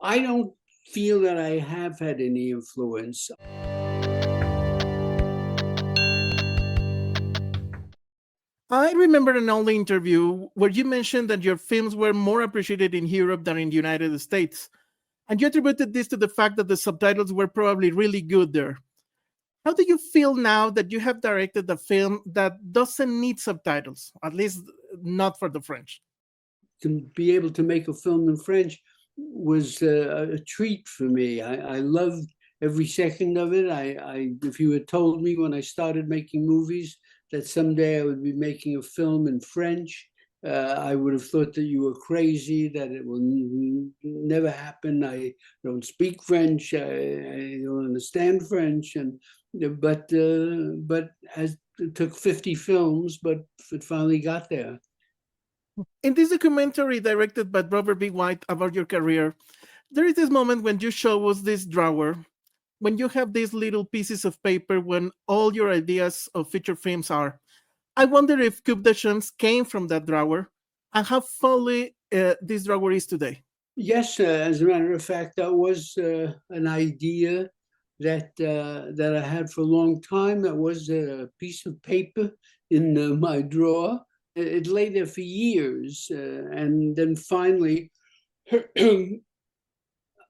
I don't feel that I have had any influence. I remember an old interview where you mentioned that your films were more appreciated in Europe than in the United States, and you attributed this to the fact that the subtitles were probably really good there. How do you feel now that you have directed a film that doesn't need subtitles, at least not for the French? To be able to make a film in French was a treat for me. I loved every second of it. If you had told me when I started making movies that someday I would be making a film in French, I would have thought that you were crazy, that it will never happen. I don't speak French. I don't understand French, and but as it took 50 films, but it finally got there. In this documentary directed by Robert B. White about your career, there is this moment when you show us this drawer, when you have these little pieces of paper when all your ideas of feature films are. I wonder if Coupe de Chance came from that drawer and how fully this drawer is today. Yes, as a matter of fact, that was an idea that I had for a long time. That was a piece of paper in my drawer. It lay there for years, and then finally,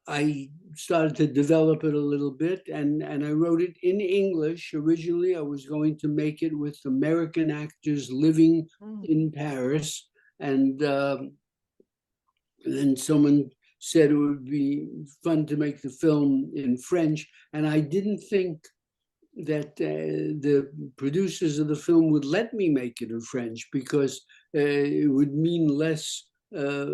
I started to develop it a little bit, and I wrote it in English. Originally, I was going to make it with American actors living Mm. in Paris, and then someone said it would be fun to make the film in French, and I didn't think that the producers of the film would let me make it in French because it would mean less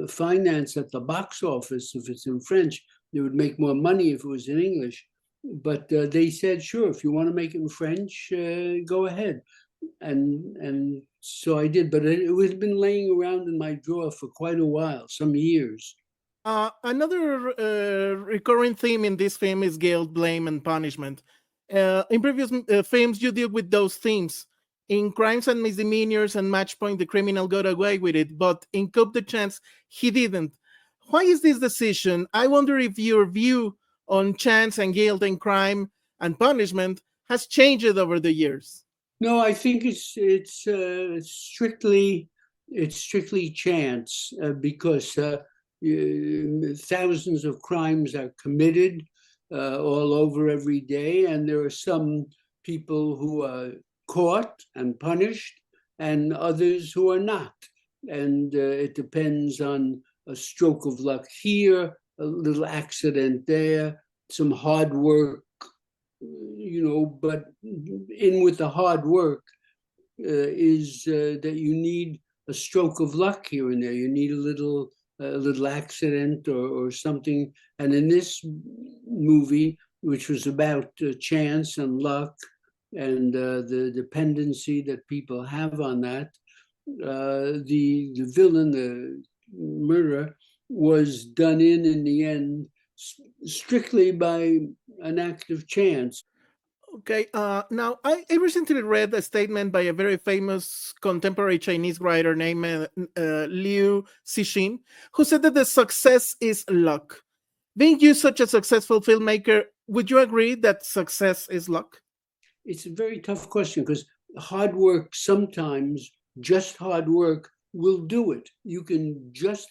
finance at the box office if it's in French. They would make more money if it was in English. But they said, sure, if you want to make it in French, go ahead. And so I did, but it had been laying around in my drawer for quite a while, some years. Another recurring theme in this film is guilt, blame, and punishment. In previous films, you deal with those themes. In Crimes and Misdemeanors and Match Point, the criminal got away with it, but in Coupe de Chance, he didn't. Why is this decision? I wonder if your view on chance and guilt and crime and punishment has changed over the years. No, I think it's strictly chance because thousands of crimes are committed all over every day, and there are some people who are caught and punished, and others who are not. And it depends on a stroke of luck here, a little accident there, some hard work, but in with the hard work is that you need a stroke of luck here and there. You need a little accident or something. And in this movie, which was about chance and luck and the dependency that people have on that, the villain, the murderer, was done in the end strictly by an act of chance. Okay, now I recently read a statement by a very famous contemporary Chinese writer named Liu Cixin, who said that the success is luck. Being you such a successful filmmaker, would you agree that success is luck? It's a very tough question because hard work sometimes, just hard work will do it. You can just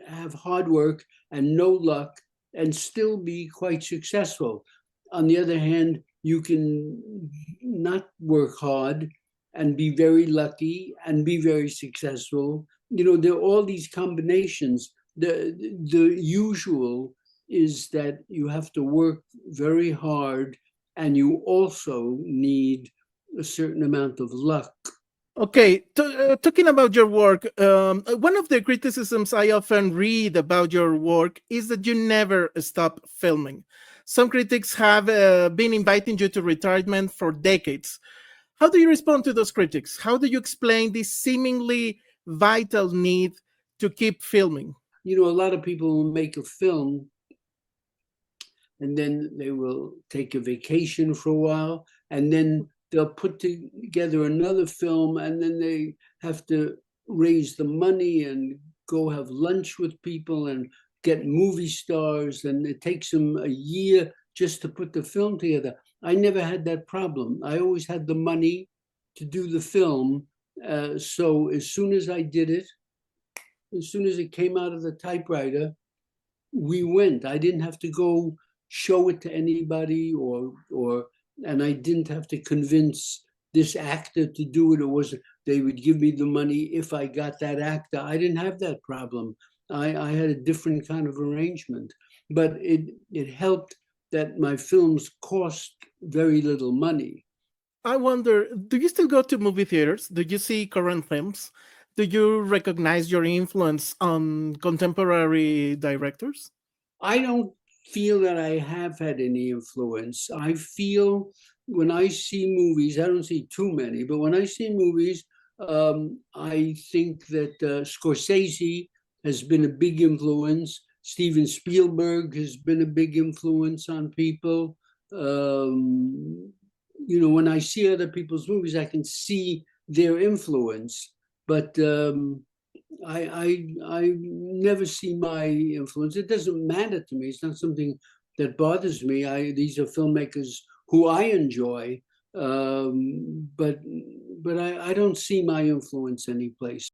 have hard work and no luck and still be quite successful. On the other hand, you can not work hard and be very lucky and be very successful. There are all these combinations. The usual is that you have to work very hard and you also need a certain amount of luck. Okay, talking about your work, one of the criticisms I often read about your work is that you never stop filming. Some critics have been inviting you to retirement for decades. How do you respond to those critics? How do you explain this seemingly vital need to keep filming? A lot of people will make a film and then they will take a vacation for a while, and then they'll put together another film, and then they have to raise the money and go have lunch with people and get movie stars, and it takes them a year just to put the film together. I never had that problem. I always had the money to do the film. So as soon as I did it, as soon as it came out of the typewriter, we went. I didn't have to go show it to anybody, and I didn't have to convince this actor to do it. It was they would give me the money if I got that actor. I didn't have that problem. I had a different kind of arrangement, but it helped that my films cost very little money. I wonder, do you still go to movie theaters? Do you see current films? Do you recognize your influence on contemporary directors? I don't feel that I have had any influence. I feel when I see movies, I don't see too many, but when I see movies, I think that Scorsese has been a big influence. Steven Spielberg has been a big influence on people. When I see other people's movies, I can see their influence, but I never see my influence. It doesn't matter to me. It's not something that bothers me. These are filmmakers who I enjoy, but I don't see my influence anyplace.